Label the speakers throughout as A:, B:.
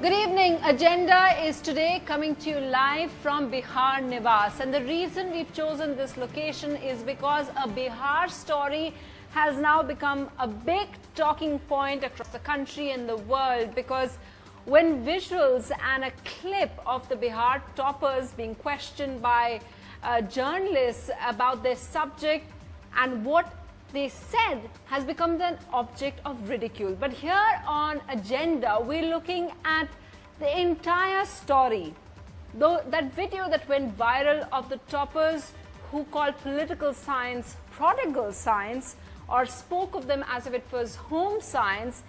A: Good evening. Agenda is today coming to you live from Bihar Nivas, and the reason we've chosen this location is because a Bihar story has now become a big talking point across the country and the world, because when visuals and a clip of the Bihar toppers being questioned by journalists about their subject and what they said has become an object of ridicule. But here on Agenda, we're looking at the entire story. Though that video that went viral of the toppers who called political science prodigal science or spoke of them as if it was home science,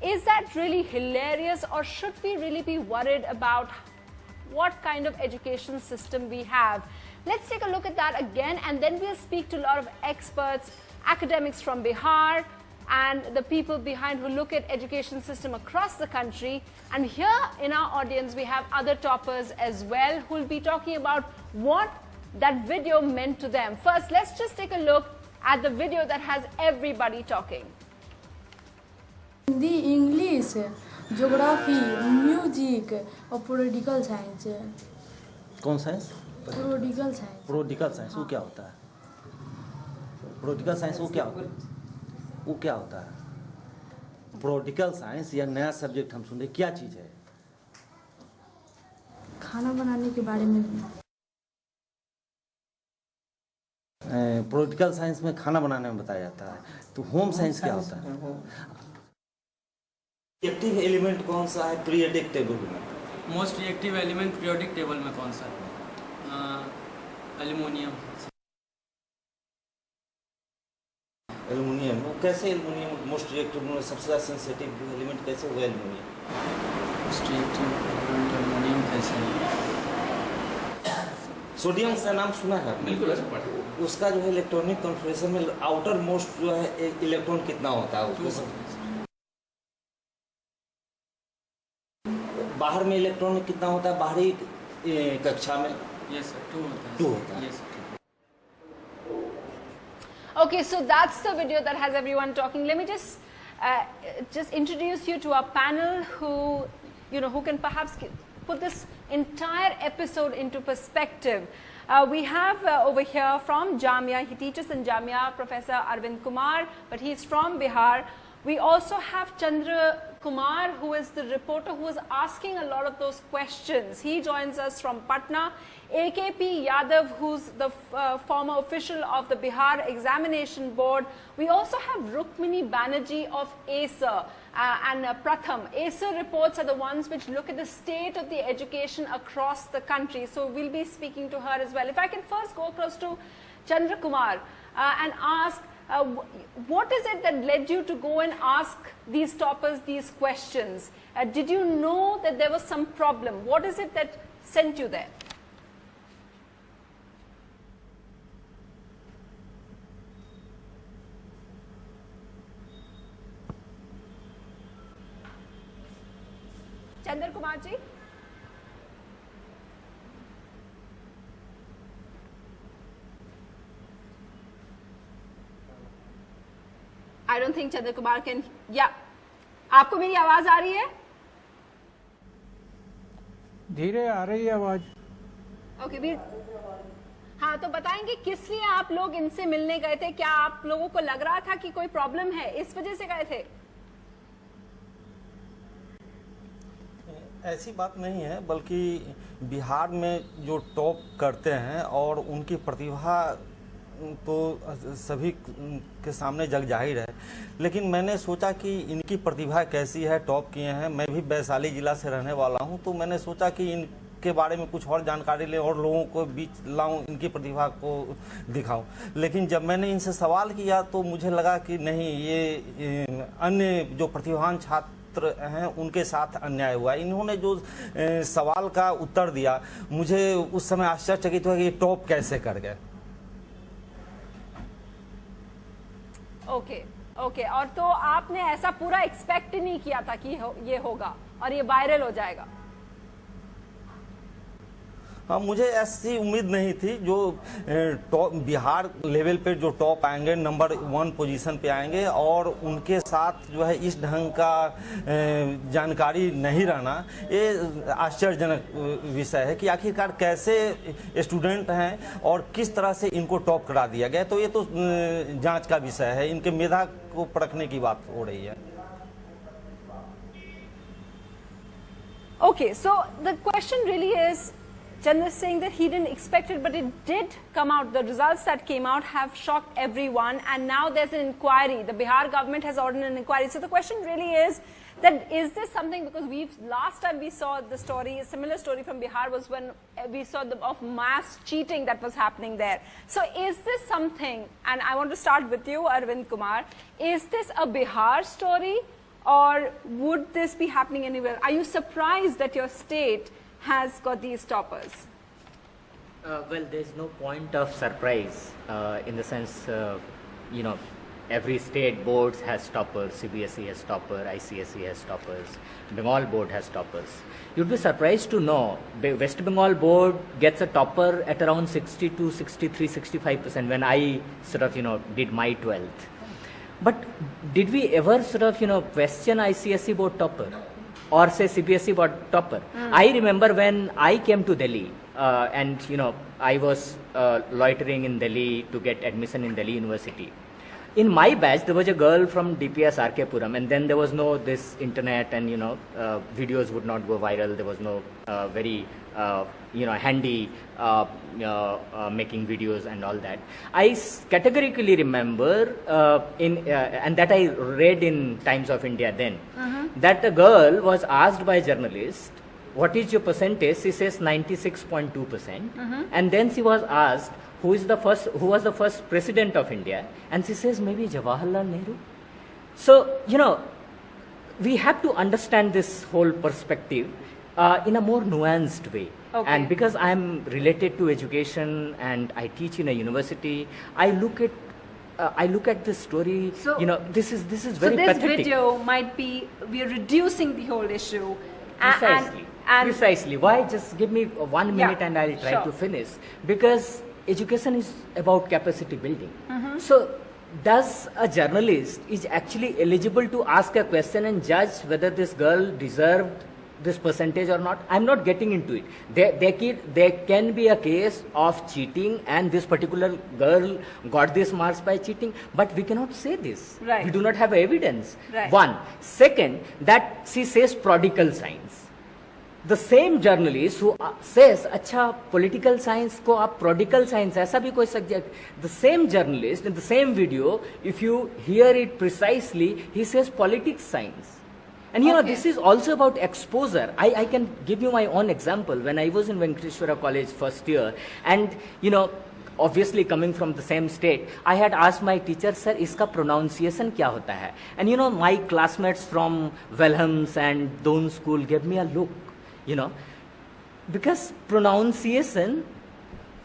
A: is that really hilarious, or should we really be worried about what kind of education system we have? Let's take a look at that again, and then we'll speak to a lot of experts, academics from Bihar, and the people behind who look at education system across the country. And here in our audience, we have other toppers as well who will be talking about what that video meant to them. First, let's just take a look at the video that has everybody talking.
B: Hindi, English, geography, music और political science.
C: कौन science?
B: Political science.
C: Political science वो क्या होता है? Political science वो क्या होता है? वो क्या होता है? पॉलिटिकल साइंस या नया सब्जेक्ट हम सुन रहे, क्या चीज़ है?
B: खाना बनाने के बारे में।
C: पॉलिटिकल साइंस में खाना बनाने में बताया जाता है, तो होम साइंस क्या होता है? रिएक्टिव एलिमेंट कौन सा है पीरियोडिक टेबल में?
D: Most reactive element periodic table में कौन सा है? एल्युमिनियम।
C: एल्युमिनियम, वो कैसे एल्युमिनियम मोस्ट रिएक्टिव में सबसे ज़्यादा सेंसिटिव एलिमेंट कैसे हुआ aluminium?
D: Most reactive element aluminium कैसे है?
C: सोडियम का नाम सुना है आपने?
D: बिल्कुल।
C: उसका जो है इलेक्ट्रॉनिक कॉन्फ़िगरेशन में आउटर मोस्ट जो है इलेक्ट्रॉन कितना होता है उसको? बाहर में इलेक्ट्रॉन कितना होता है बाहरी कक्षा में?
D: यस सर, 2 होता है।
C: 2 होता है।
D: Yes sir.
A: Okay, so that's the video that has everyone talking. Let me just introduce you to our panel who can perhaps put this entire episode into perspective. We have over here from Jamia, he teaches in Jamia, Professor Arvind Kumar, but he's from Bihar. We also have Chandra Kumar, who is the reporter who is asking a lot of those questions. He joins us from Patna. AKP Yadav, who's the former official of the Bihar Examination Board. We also have Rukmini Banerjee of ACER and Pratham. ACER reports are the ones which look at the state of the education across the country. So we'll be speaking to her as well. If I can first go across to Chandra Kumar and ask, what is it that led you to go and ask these toppers these questions? Did you know that there was some problem? What is it that sent you there? Chandra Kumar ji? I don't think Chandra Kumar can. Yeah, आपको मेरी आवाज आ रही है?
E: धीरे आ रही है आवाज।
A: Okay वीर, हाँ, तो बताएंगे किस लिए आप लोग इनसे मिलने गए थे? क्या आप लोगों को लग रहा था कि कोई प्रॉब्लम है, इस वजह से गए थे?
C: ऐसी बात नहीं है, बल्कि बिहार में जो टॉप करते हैं और उनकी प्रतिभा तो सभी के सामने जग जाहिर है, लेकिन मैंने सोचा कि इनकी प्रतिभा कैसी है, टॉप किए हैं। मैं भी वैशाली ज़िला से रहने वाला हूं, तो मैंने सोचा कि इनके बारे में कुछ और जानकारी लें और लोगों को बीच लाऊं, इनकी प्रतिभा को दिखाऊं। लेकिन जब मैंने इनसे सवाल किया तो मुझे लगा कि नहीं, ये अन्य जो प्रतिभावान छात्र हैं उनके साथ अन्याय हुआ। इन्होंने जो सवाल का उत्तर दिया, मुझे उस समय आश्चर्यचकित हुआ कि ये टॉप कैसे कर गए।
A: ओके, और तो आपने ऐसा पूरा एक्सपेक्ट नहीं किया था कि ये होगा और ये वायरल हो जाएगा?
C: हाँ, मुझे ऐसी उम्मीद नहीं थी जो टॉप बिहार लेवल पे जो टॉप आएंगे, नंबर 1 पोजीशन पे आएंगे और उनके साथ जो है इस ढंग का जानकारी नहीं रहना, ये आश्चर्यजनक विषय है कि आखिरकार कैसे स्टूडेंट हैं और किस तरह से इनको टॉप करा दिया गया। तो ये तो जांच का विषय है, इनके मेधा को परखने की बात हो रही है।
A: Okay, so the question really is, Chandra is saying that he didn't expect it, but it did come out. The results that came out have shocked everyone, and now there's an inquiry. The Bihar government has ordered an inquiry. So the question really is that is this something, because last time we saw the story, a similar story from Bihar was when we saw of mass cheating that was happening there. So is this something, and I want to start with you, Arvind Kumar, is this a Bihar story? Or would this be happening anywhere? Are you surprised that your state has got these toppers?
F: Well, there's no point of surprise in the sense, every state board has toppers. CBSE has toppers, ICSE has toppers, Bengal board has toppers. You'd be surprised to know West Bengal board gets a topper at around 62, 63, 65% when I did my 12th. But did we ever question ICSE board topper or say CBSE board topper? I remember when I came to Delhi and I was loitering in Delhi to get admission in Delhi University. In my batch, there was a girl from DPS RK Puram, and then there was no this internet, and videos would not go viral. There was no very handy making videos and all that. I categorically remember and that I read in Times of India then, that the girl was asked by a journalist, what is your percentage? She says 96.2%, and then she was asked, who was the first president of India, and she says maybe Jawaharlal Nehru. So we have to understand this whole perspective in a more nuanced way.
A: Okay.
F: And because I'm related to education and I teach in a university, I look at this story.
A: So,
F: this is very
A: so this
F: pathetic.
A: video might be, we are reducing the whole issue.
F: Precisely. Precisely. Why? Just give me 1 minute and I'll try to finish. Because education is about capacity building. So does a journalist is actually eligible to ask a question and judge whether this girl deserved this percentage or not? I'm not getting into it. There can be a case of cheating and this particular girl got this marks by cheating, but we cannot say this.
A: Right.
F: We do not have evidence.
A: Right.
F: One. Second, that she says prodigal science. The same journalist who says, अच्छा political science को आप prodigal science ऐसा भी कोई subject, the same journalist in the same video, if you hear it precisely, he says politics science. And this is also about exposure. I can give you my own example. When I was in Venkateshwara College first year, and obviously coming from the same state, I had asked my teacher, sir, iska pronunciation kya hota hai? And my classmates from Welhams and Doon school gave me a look, because pronunciation,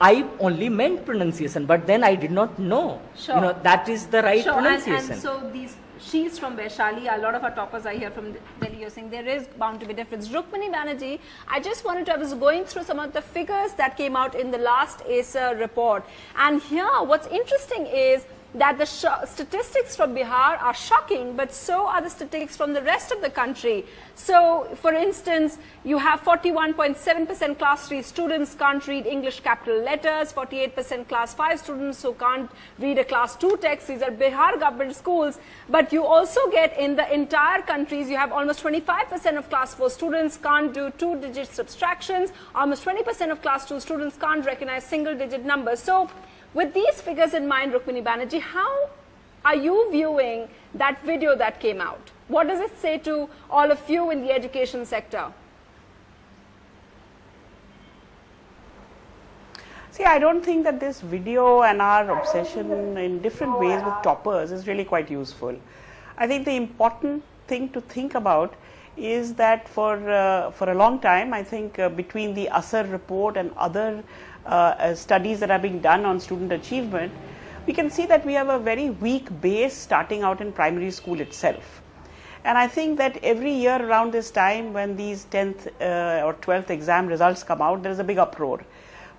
F: I only meant pronunciation, but then I did not know, that is the right pronunciation.
A: And so she's from Vaishali. A lot of our toppers are here from Delhi. You're saying there is bound to be difference. Rukmini Banerjee, I was going through some of the figures that came out in the last ASA report. And here, what's interesting is that the statistics from Bihar are shocking, but so are the statistics from the rest of the country. So, for instance, you have 41.7% class 3 students can't read English capital letters, 48% class 5 students who can't read a class 2 text. These are Bihar government schools. But you also get in the entire countries, you have almost 25% of class 4 students can't do 2-digit subtractions. Almost 20% of class 2 students can't recognize single-digit numbers. So, with these figures in mind, Rukmini Banerjee, how are you viewing that video that came out? What does it say to all of you in the education sector?
G: See, I don't think that this video and our obsession in different ways with toppers is really quite useful. I think the important thing to think about is that for a long time, I think between the ASAR report and other studies that are being done on student achievement, we can see that we have a very weak base starting out in primary school itself. And I think that every year around this time, when these 10th or 12th exam results come out, there is a big uproar.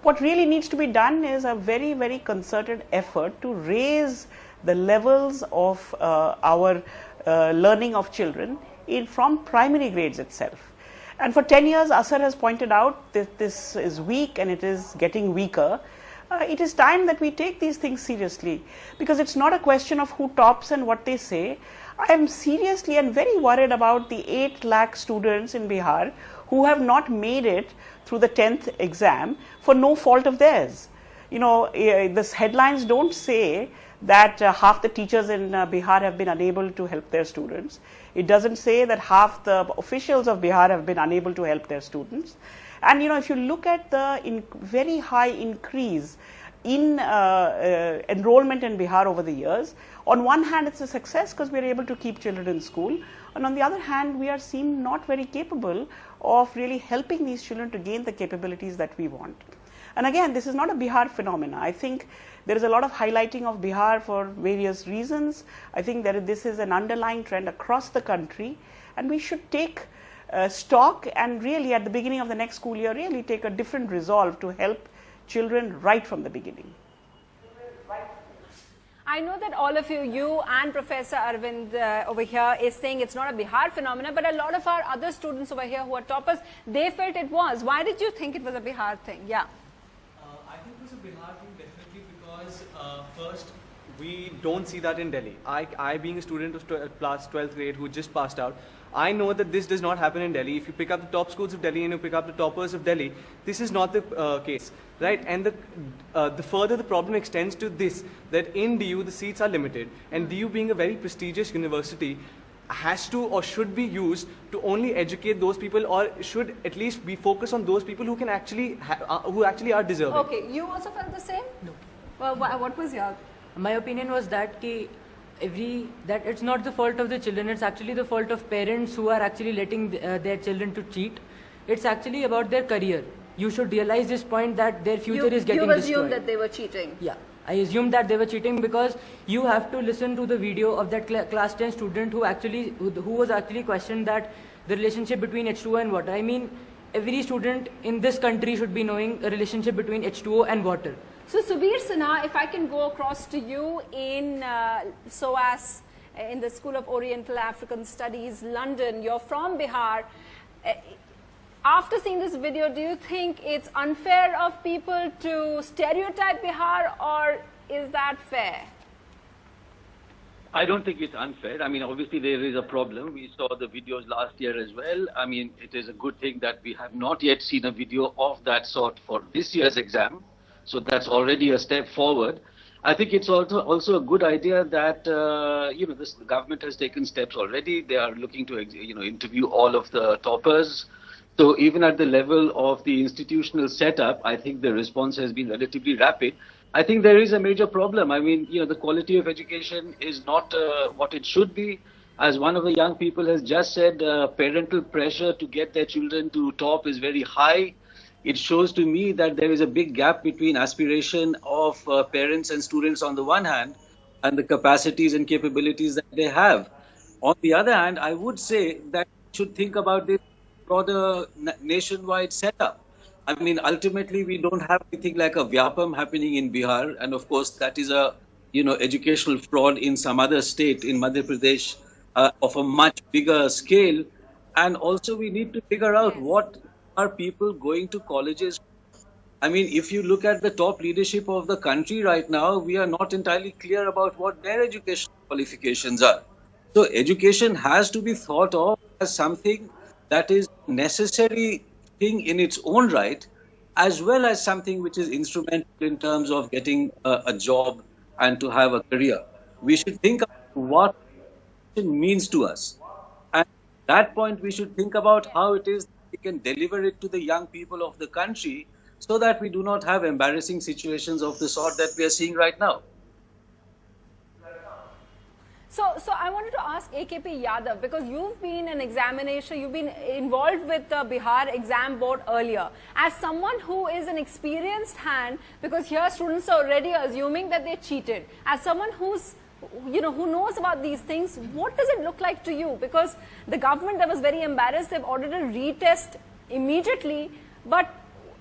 G: What really needs to be done is a very, very concerted effort to raise the levels of our learning of children from primary grades itself. And for 10 years, Asar has pointed out that this is weak and it is getting weaker. It is time that we take these things seriously, because it's not a question of who tops and what they say. I am seriously and very worried about the 8 lakh students in Bihar who have not made it through the 10th exam for no fault of theirs. You know, these headlines don't say that half the teachers in Bihar have been unable to help their students. It doesn't say that half the officials of Bihar have been unable to help their students. And you know, if you look at the very high increase in enrollment in Bihar over the years, on one hand it's a success because we are able to keep children in school, and on the other hand we are seen not very capable of really helping these children to gain the capabilities that we want. And again, this is not a Bihar phenomena. I think there is a lot of highlighting of Bihar for various reasons. I think that this is an underlying trend across the country, and we should take stock and really at the beginning of the next school year really take a different resolve to help children right from the beginning.
A: I know that all of you and Professor Arvind over here is saying it's not a Bihar phenomena, but a lot of our other students over here who are toppers, they felt it was. Why did you think it was a Bihar thing? Yeah.
H: I think it was a Bihar thing definitely because first, we don't see that in Delhi. I being a student of 12th grade who just passed out, I know that this does not happen in Delhi. If you pick up the top schools of Delhi and you pick up the toppers of Delhi, this is not the case, right? And the further the problem extends to this, that in DU the seats are limited, and DU being a very prestigious university has to or should be used to only educate those people, or should at least be focused on those people who can actually who actually are deserving.
A: Okay, you also felt the same? No. Well, what was your?
I: My opinion was that that it's not the fault of the children, it's actually the fault of parents who are actually letting their children to cheat. It's actually about their career. You should realize this point that their future is getting destroyed.
A: You assumed that they were cheating?
I: Yeah, I assumed that they were cheating because you have to listen to the video of that class 10 student who was actually questioned that the relationship between H2O and water. I mean, every student in this country should be knowing a relationship between H2O and water.
A: So Subir Sinha, if I can go across to you in SOAS, in the School of Oriental African Studies, London, you're from Bihar. After seeing this video, do you think it's unfair of people to stereotype Bihar, or is that fair?
J: I don't think it's unfair. I mean, obviously there is a problem. We saw the videos last year as well. I mean, it is a good thing that we have not yet seen a video of that sort for this year's exam. So that's already a step forward. I think it's also a good idea that, the government has taken steps already. They are looking to, interview all of the toppers. So even at the level of the institutional setup, I think the response has been relatively rapid. I think there is a major problem. I mean, the quality of education is not what it should be. As one of the young people has just said, parental pressure to get their children to top is very high. It shows to me that there is a big gap between aspiration of parents and students on the one hand and the capacities and capabilities that they have. On the other hand, I would say that we should think about this broader nationwide setup. I mean, ultimately, we don't have anything like a Vyapam happening in Bihar. And of course, that is a, educational fraud in some other state, in Madhya Pradesh, of a much bigger scale. And also, we need to figure out what are people going to colleges. I mean, if you look at the top leadership of the country right now, we are not entirely clear about what their educational qualifications are. So education has to be thought of as something that is necessary thing in its own right, as well as something which is instrumental in terms of getting a job and to have a career. We should think about what it means to us. And at that point, we should think about how it is we can deliver it to the young people of the country so that we do not have embarrassing situations of the sort that we are seeing right now.
A: So I wanted to ask AKP Yadav, because you've been an examination, you've been involved with the Bihar Exam Board earlier. As someone who is an experienced hand, because here students are already assuming that they cheated. As someone who's who knows about these things. What does it look like to you? Because the government that was very embarrassed, they've ordered a retest immediately. But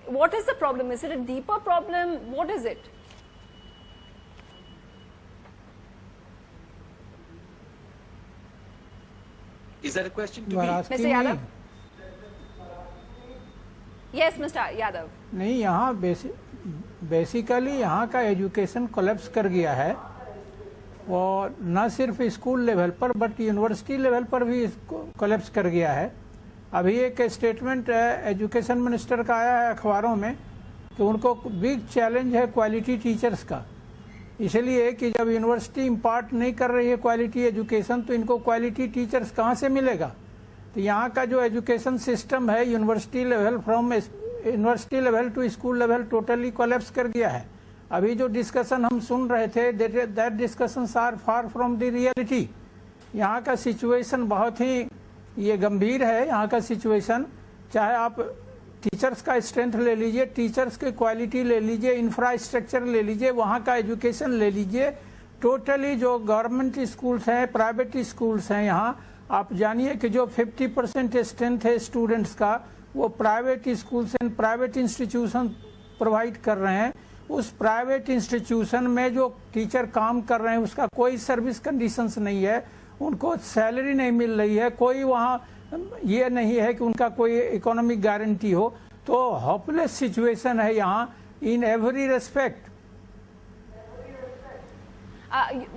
A: what is the problem? Is it a deeper problem? What is it?
J: Is that a question to
E: You are
J: me?
E: asking
A: Mr. Yadav?
E: me?
A: Yes, Mr. Yadav.
E: नहीं, यहाँ basically यहाँ का education collapse कर गया है और न सिर्फ स्कूल लेवल पर बट यूनिवर्सिटी लेवल पर भी कोलैप्स कर गया है। अभी एक स्टेटमेंट एजुकेशन मिनिस्टर का आया है अखबारों में कि उनको बिग चैलेंज है क्वालिटी टीचर्स का, इसलिए कि जब यूनिवर्सिटी इम्पार्ट नहीं कर रही है क्वालिटी एजुकेशन तो इनको क्वालिटी टीचर्स कहाँ से मिलेगा। तो यहाँ का जो एजुकेशन सिस्टम है university level from university level to school level totally collapse कर गया है। अभी जो डिस्कशन हम सुन रहे थे that discussions are far from the reality. यहाँ का सिचुएशन बहुत ही ये गंभीर है। यहाँ का सिचुएशन, चाहे आप टीचर्स का स्ट्रेंथ ले लीजिए, टीचर्स की क्वालिटी ले लीजिए, इंफ्रास्ट्रक्चर ले लीजिए, वहाँ का एजुकेशन ले लीजिए, टोटली जो गवर्नमेंट स्कूल्स हैं, प्राइवेट स्कूल्स हैं, यहाँ आप जानिए कि जो 50% स्ट्रेंथ है स्टूडेंट्स का वो private schools and private institution provide कर रहे हैं। उस प्राइवेट इंस्टीट्यूशन में जो टीचर काम कर रहे हैं उसका कोई सर्विस कंडीशंस नहीं है, उनको सैलरी नहीं मिल रही है, कोई वहाँ ये नहीं है कि उनका कोई इकोनॉमिक गारंटी हो। तो होपलेस सिचुएशन है यहाँ in every respect.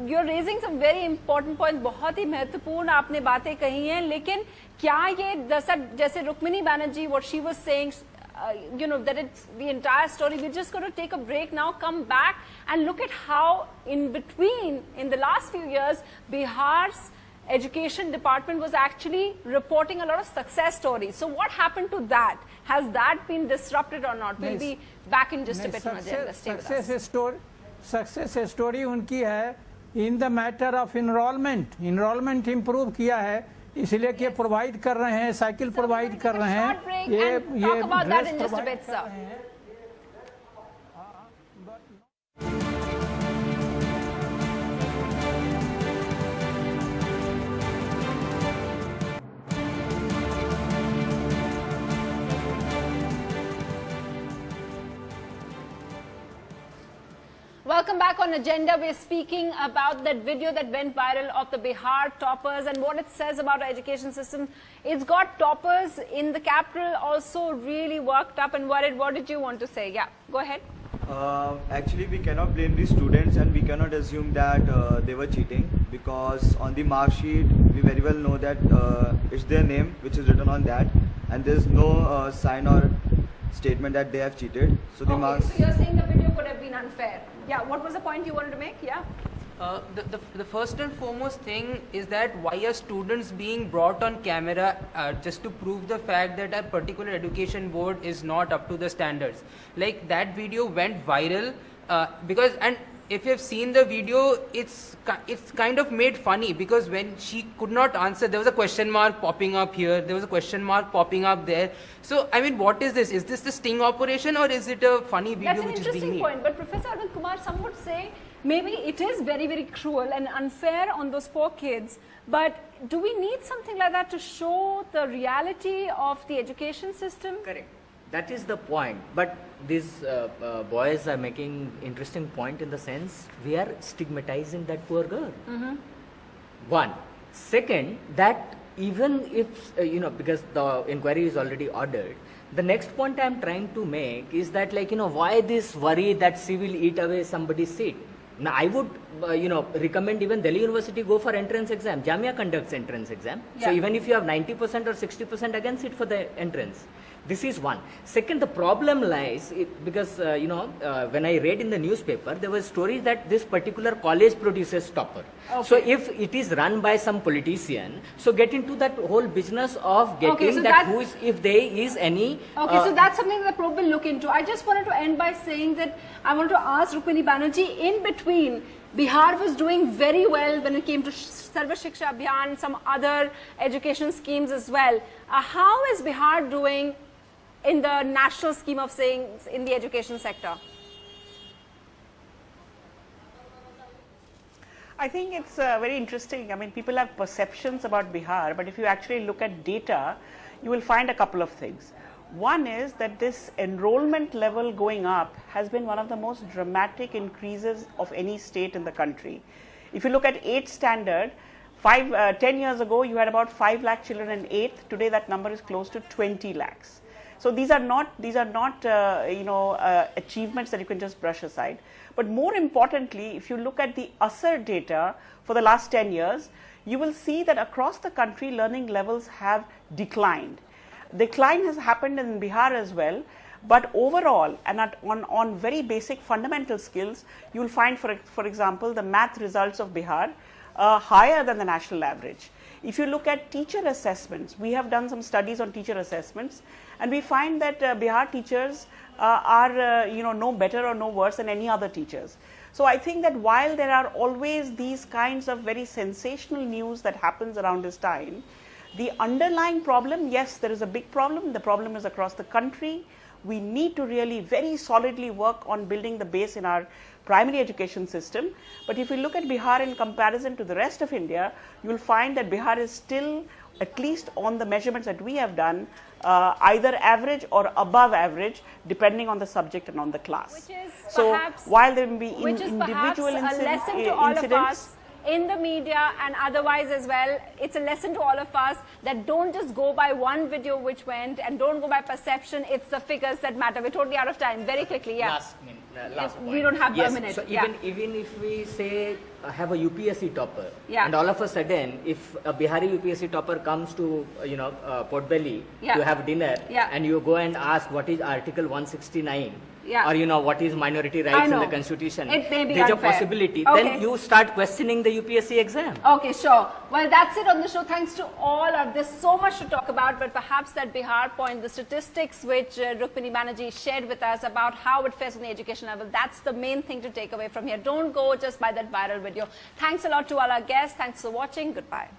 A: You're raising some very important points, बहुत ही महत्वपूर्ण आपने बातें कही हैं, लेकिन क्या ये जैसे Rukmini Banerjee what she was saying, that it's the entire story. We're just going to take a break now, come back and look at how in between, in the last few years, Bihar's education department was actually reporting a lot of success stories. So what happened to that? Has that been disrupted or not? We'll be back in just a bit on agenda. Stay with us.
E: Success story उनकी है in the matter of enrolment improve किया है, इसलिए कि provide कर रहे हैं, cycle provide कर रहे हैं, ये ड्रेस प्रोवाइड कर रहे हैं।
A: Welcome back on Agenda. We're speaking about that video that went viral of the Bihar toppers and what it says about our education system. It's got toppers in the capital also really worked up and worried. What did you want to say? Yeah, go ahead.
K: Actually, we cannot blame the students and we cannot assume that they were cheating, because on the mark sheet we very well know that it's their name which is written on that, and there's no sign or statement that they have cheated. So the marks.
A: So you're saying the video could have been unfair. Yeah, what was the point you wanted to make? Yeah.
I: The first and foremost thing is that why are students being brought on camera just to prove the fact that a particular education board is not up to the standards. Like that video went viral because, and if you have seen the video, it's kind of made funny because when she could not answer, there was a question mark popping up here, there was a question mark popping up there. So, I mean, what is this? Is this the sting operation or is it a funny video which is being made?
A: That's an interesting point. But Professor Arvind Kumar, some would say maybe it is very, very cruel and unfair on those poor kids. But do we need something like that to show the reality of the education system?
F: Correct. That is the point. But these boys are making interesting point in the sense we are stigmatizing that poor girl. One. Second, that even if, because the inquiry is already ordered, the next point I am trying to make is that why this worry that she will eat away somebody's seat? Now, I would, recommend even Delhi University go for entrance exam. Jamia conducts entrance exam. Yeah. So even if you have 90% or 60%, again sit for the entrance. This is one. Second, the problem lies because, when I read in the newspaper, there was stories that this particular college produces topper. Okay. So if it is run by some politician, so get into that whole business of getting if there is any...
A: Okay, so that's something that the probe will look into. I just wanted to end by saying that I want to ask Rukmini Banerjee, in between, Bihar was doing very well when it came to Sarva Shiksha Abhiyan, some other education schemes as well. How is Bihar doing in the national scheme of things in the education sector?
G: I think it's very interesting. I mean, people have perceptions about Bihar, but if you actually look at data, you will find a couple of things. One is that this enrollment level going up has been one of the most dramatic increases of any state in the country. If you look at 8th standard, 10 years ago you had about 5 lakh children in 8th. Today that number is close to 20 lakhs. So these are not achievements that you can just brush aside. But more importantly, if you look at the ASER data for the last 10 years, you will see that across the country learning levels have declined. Decline has happened in Bihar as well, but overall and on very basic fundamental skills, you will find, for example, the math results of Bihar higher than the national average. If you look at teacher assessments, we have done some studies on teacher assessments, and we find that Bihar teachers are no better or no worse than any other teachers. So I think that while there are always these kinds of very sensational news that happens around this time, the underlying problem, yes, there is a big problem. The problem is across the country. We need to really very solidly work on building the base in our primary education system. But if you look at Bihar in comparison to the rest of India, you will find that Bihar is still, at least on the measurements that we have done, either average or above average, depending on the subject and on the class.
A: Which is
G: so
A: perhaps,
G: while there will be
A: which is perhaps
G: individual
A: a lesson to all of us in the media and otherwise as well. It's a lesson to all of us that don't just go by one video which went, and don't go by perception. It's the figures that matter. We're totally out of time. Very quickly, yeah.
F: Last point.
A: We don't have
F: yes,
A: a minute.
F: So
A: yeah.
F: even if we say have a UPSC topper,
A: yeah.
F: and all of a sudden, if a Bihari UPSC topper comes to Port Belly
A: yeah.
F: to have dinner,
A: yeah.
F: and you go and ask what is Article 169.
A: Yeah.
F: Or what is minority rights in the constitution.
A: It may be
F: There's
A: unfair.
F: a possibility.
A: Okay.
F: Then you start questioning the UPSC exam.
A: Okay, sure. Well, that's it on the show. Thanks to all of this. So much to talk about, but perhaps that Bihar point, the statistics which Rukmini Banerjee shared with us about how it fares on the education level, that's the main thing to take away from here. Don't go just by that viral video. Thanks a lot to all our guests. Thanks for watching. Goodbye.